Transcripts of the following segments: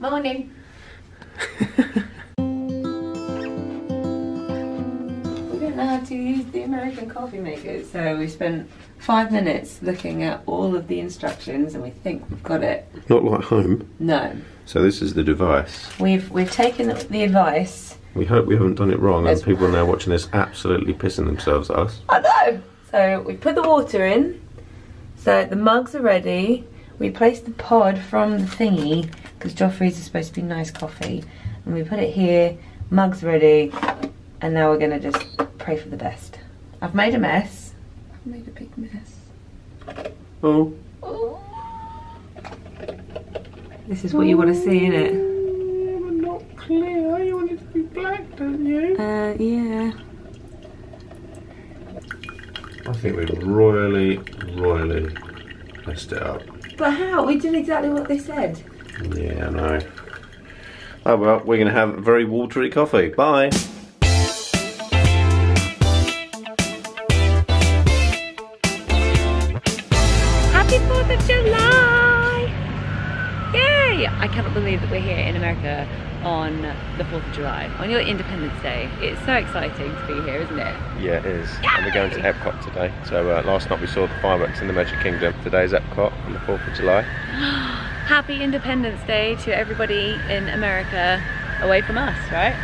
Morning. We don't know how to use the American coffee maker, so we spent 5 minutes looking at all of the instructions and we think we've got it. Not like home. No. So this is the device. We've taken the advice. We hope we haven't done it wrong and people are now watching this absolutely pissing themselves at us. I know! So we put the water in, so the mugs are ready. We placed the pod from the thingy, because Joffrey's is supposed to be nice coffee. And we put it here, mugs ready, and now we're going to just pray for the best. I've made a mess. I've made a big mess. Oh. Oh. This is what you want to see, innit? But not clear. You want it to be black, don't you? Yeah. I think we've royally messed it up. But how? We did exactly what they said. Yeah, I know. Oh well, we're going to have very watery coffee. Bye. Happy 4th of July! Yay! I cannot believe that we're here in America on the 4th of July, on your Independence Day. It's so exciting to be here, isn't it? Yeah, it is. And we're going to Epcot today. So last night we saw the fireworks in the Magic Kingdom. Today's Epcot on the 4th of July. Happy Independence Day to everybody in America, away from us, right?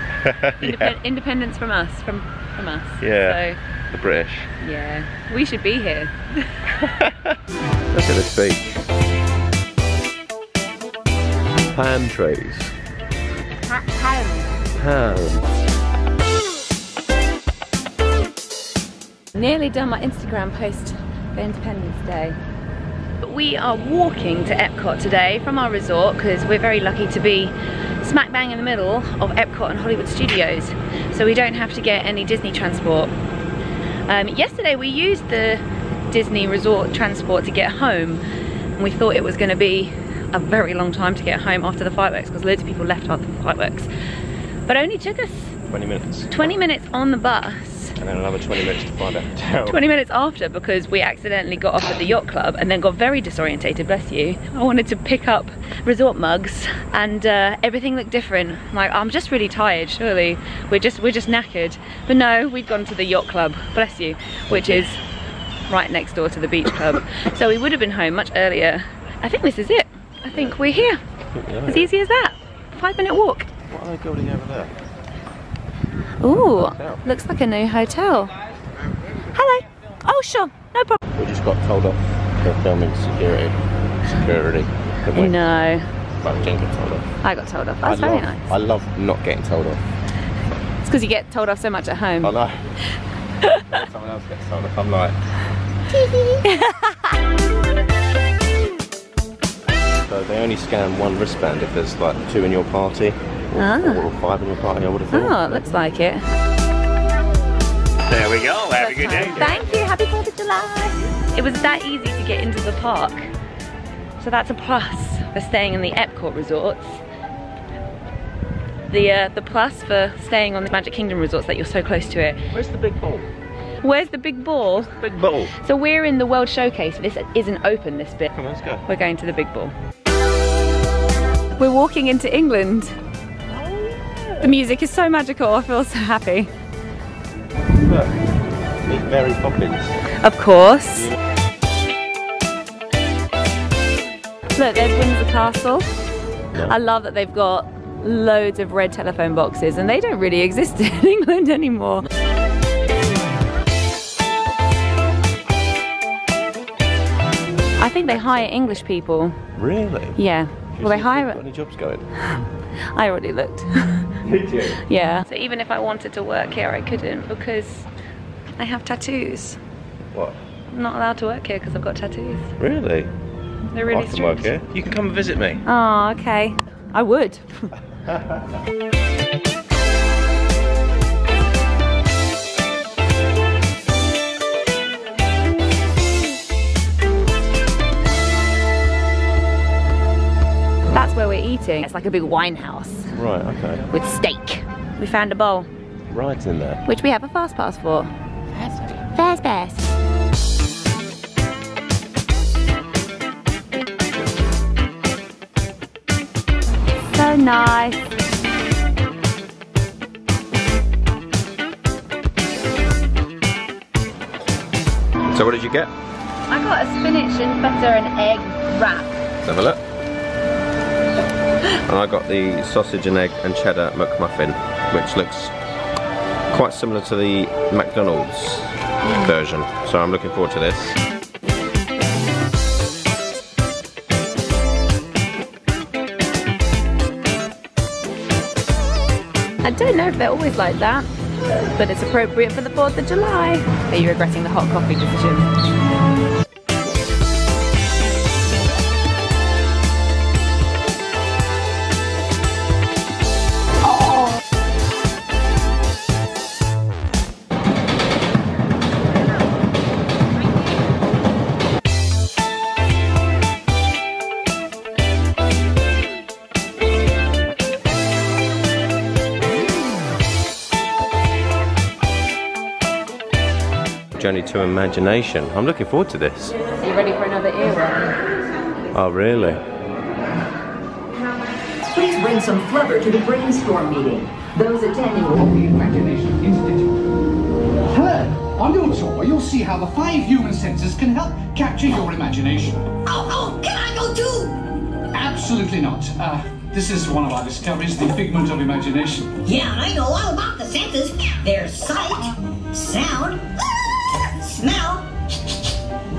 Yeah. Independence from us, from us. Yeah, So, the British. yeah, we should be here. Look at this beach. Palm trees. Palms. Nearly done my Instagram post for Independence Day. We are walking to Epcot today from our resort because we're very lucky to be smack bang in the middle of Epcot and Hollywood Studios, so we don't have to get any Disney transport. Yesterday we used the Disney resort transport to get home, and we thought it was going to be a very long time to get home after the fireworks because loads of people left after the fireworks, but only took us 20 minutes. 20 minutes on the bus. And then another 20 minutes to find a hotel. 20 minutes after, because we accidentally got off at the yacht club and then got very disorientated, bless you. I wanted to pick up resort mugs and everything looked different. Like, I'm just really tired, surely. We're just knackered. But no, we'd gone to the yacht club, bless you, which is right next door to the beach club. So we would have been home much earlier. I think this is it. I think we're here. As easy as that. 5-minute walk. What are they building over there? Ooh, looks like a new hotel. Hello. Oh, sure, no problem. We just got told off for filming security. Didn't we? No, But Jen got told off. I got told off. That's very nice. I love not getting told off. It's because you get told off so much at home. I know. When someone else gets told off, I'm like... So they only scan one wristband if there's like 2 in your party. Or 5 in your party, I would have thought. Oh, it looks like it. There we go, have a good day. Thank you, happy 4th of July. It was that easy to get into the park. So that's a plus for staying in the Epcot resorts. The plus for staying on the Magic Kingdom resorts that you're so close to it. Where's the big ball? Where's the big ball? Big ball. So we're in the World Showcase. This isn't open, this bit. Come on, let's go. We're going to the big ball. We're walking into England. The music is so magical, I feel so happy. Look, meet Mary Poppins. Of course. Look, there's Windsor Castle. No. I love that they've got loads of red telephone boxes and they don't really exist in England anymore. I think they hire English people. Really? Yeah. Well, they hire... Got any jobs going? I already looked. Did you? Yeah. So even if I wanted to work here, I couldn't because I have tattoos. What? I'm not allowed to work here because I've got tattoos. Really? They're really I can work strict. here. You can come and visit me. Oh, okay. I would. That's where we're eating. It's like a big wine house. Right, okay. With steak. We found a bowl. Rides in there. Which we have a fast pass for. Fast pass. So nice. So what did you get? I got a spinach and butter and egg wrap. Let's have a look. And I got the sausage and egg and cheddar McMuffin, which looks quite similar to the McDonald's version. So I'm looking forward to this. I don't know if they're always like that, but it's appropriate for the 4th of July. Are you regretting the hot coffee decision? Journey to Imagination. I'm looking forward to this. Are you ready for another earworm? Oh, really? Please bring some flubber to the brainstorm meeting. Those attending will the Imagination Institute. Hello. On your tour, you'll see how the 5 human senses can help capture your imagination. Oh, can I go too? Absolutely not. This is one of our discoveries, the figment of imagination. Yeah, I know all about the senses. There's sight, sound, smell,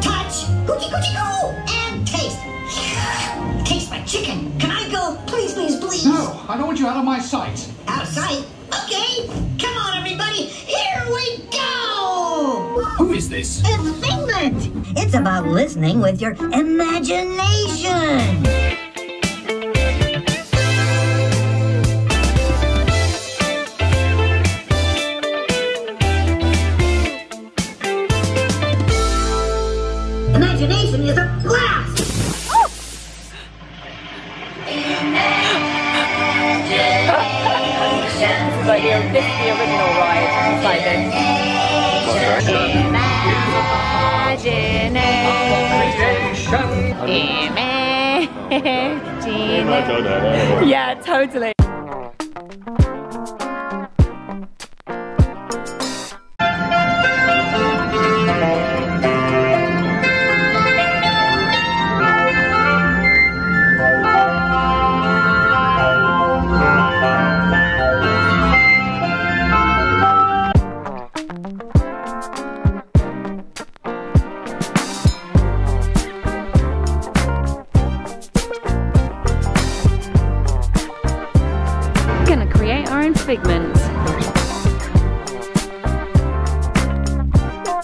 touch, coochie coochie coo, and taste. Tastes like chicken. Can I go? Please, please, please. No, I don't want you out of my sight. Out of sight? Okay. Come on, everybody. Here we go. Who is this? It's Figment. It's about listening with your imagination. Imagination is a blast! It's like the original ride. It's like this. Imagination. Yeah, totally. Gonna create our own figment.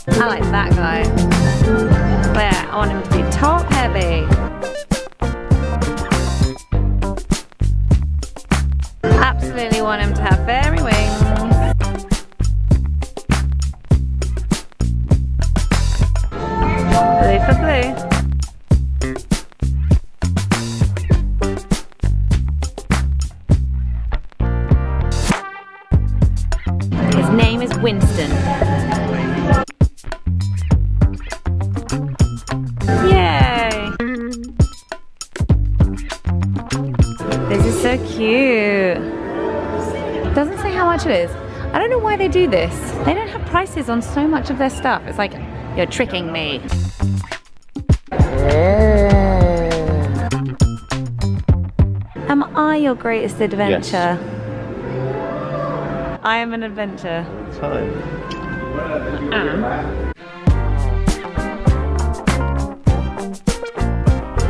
I like that guy. There, I want him to be top heavy. Absolutely want him to have fairy wings. Blue for blue. His name is Winston. Yay! This is so cute. Doesn't say how much it is. I don't know why they do this. They don't have prices on so much of their stuff. It's like, you're tricking me. Am I your greatest adventure? Yes. I am an adventure. Time.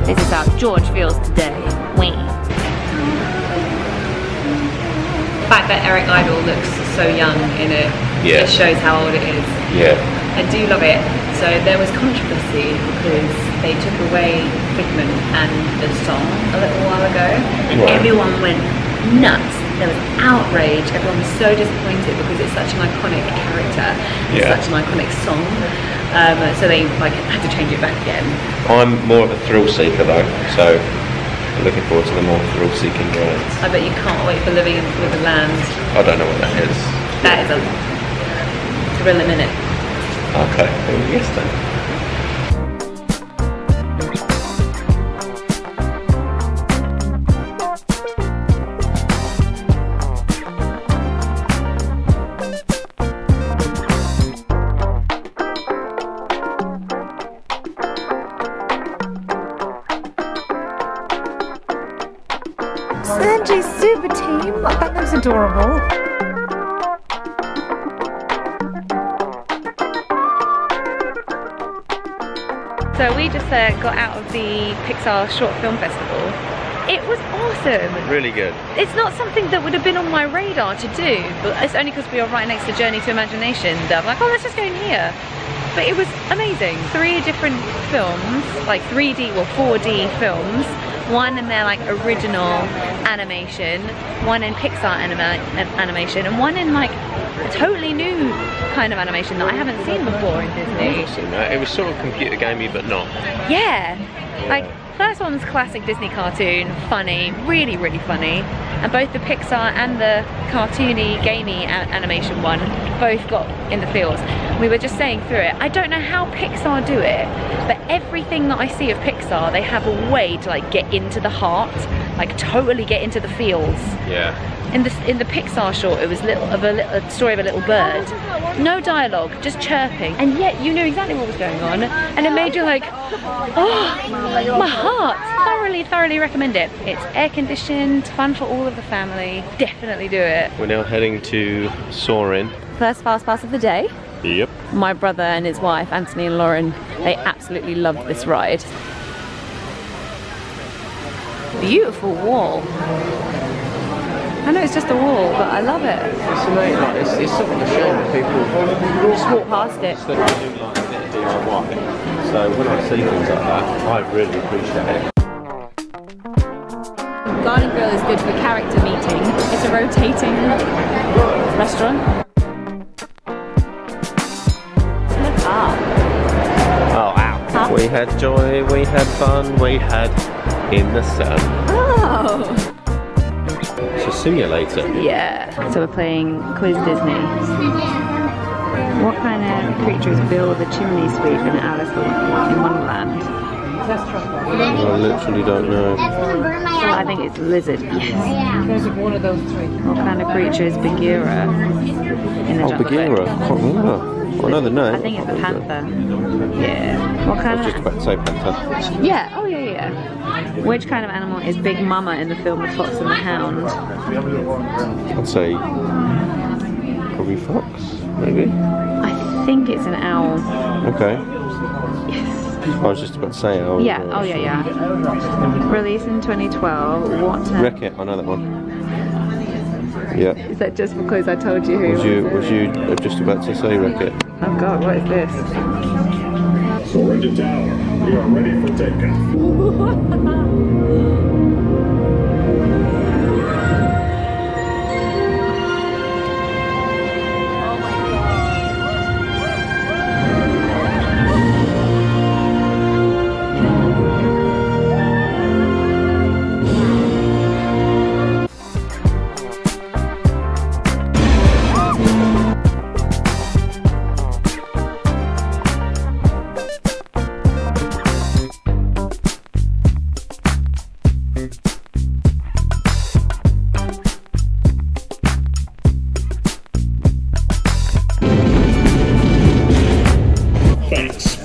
This is how George feels today. Wait. The fact that Eric Idle looks so young in it, Yeah. it shows how old it is. Yeah. I do love it. So there was controversy because they took away Figment and the song a little while ago. And Right. everyone went nuts. There was outrage. Everyone was so disappointed because it's such an iconic character. It's Yeah. such an iconic song. So they had to change it back again. I'm more of a thrill seeker though, so I'm looking forward to the more thrill seeking rides. I bet you can't wait for Living with the Land. I don't know what that is. That is a thrill a minute. Okay, yes then. Sanji's super team. That looks adorable. So we just got out of the Pixar Short Film Festival. It was awesome. Really good. It's not something that would have been on my radar to do, but it's only because we are right next to Journey to Imagination that I'm like, oh, let's just go in here. But it was amazing. 3 different films, like 3D, well 4D films. One in their like original animation, one in Pixar animation, and one in like a totally new kind of animation that I haven't seen before in Disney. I've seen that. It was sort of computer gamey, but not. Yeah, like first one was classic Disney cartoon, funny, really, really funny. And both the Pixar and the cartoony, gamey animation one both got in the feels. We were just saying through it, I don't know how Pixar do it, but everything that I see of Pixar, they have a way to like get into the heart, like totally get into the feels. Yeah. In the Pixar short, it was a story of a little bird. No dialogue, just chirping. And yet you knew exactly what was going on. And it made you like, oh, my heart. Thoroughly recommend it. It's air conditioned, fun for all of the family. Definitely do it. We're now heading to Soarin'. First fast pass of the day. Yep. My brother and his wife, Anthony and Lauren, they absolutely loved this ride. Beautiful wall. I know it's just a wall, but I love it. It's amazing. Like, it's sort of a shame that people just walk past it. Instead of doing like a bit of DIY. So when I see things like that, I really appreciate it. Garden Grill is good for character meeting. It's a rotating restaurant. Look up. Oh wow. Huh? We had joy, we had fun, we had in the sun. Oh. It's a simulator. Yeah. So we're playing Quiz Disney. What kind of creature is Bill the Chimney Sweep in Alice in Wonderland? I literally don't know. I think it's lizard. Yes. One of those 3. What kind of creature is Bagheera in the Jungle Bagheera? Book? I can't remember. I know the name. I think it's a panther. Yeah. What kind I was just about to say panther. Yeah. Oh yeah. Which kind of animal is Big Mama in the film The Fox and the Hound? I'd say probably fox, maybe. I think it's an owl. Okay. Yes. I was just about to say owl. Yeah. Oh yeah. Released in 2012. What? Wreck-It. I know that one. Yeah. Is that just because I told you who? Was you just about to say Wreck-It? Oh God, what is this? Surrender tower. We are ready for takeoff.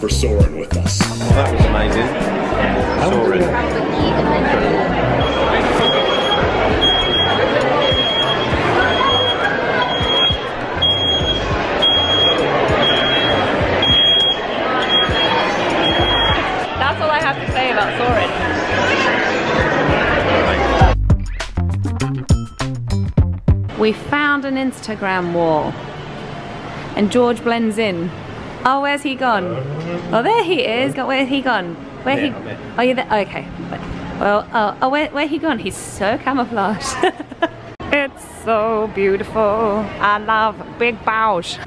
For soaring with us. Well, that was amazing. Soaring. That's all I have to say about Soarin'. We found an Instagram wall, and George blends in. Oh, where's he gone? Oh, there he is. Where's he gone? Where he? Oh, you're there. Okay. Well, where he gone? He's so camouflaged. It's so beautiful. I love big bows.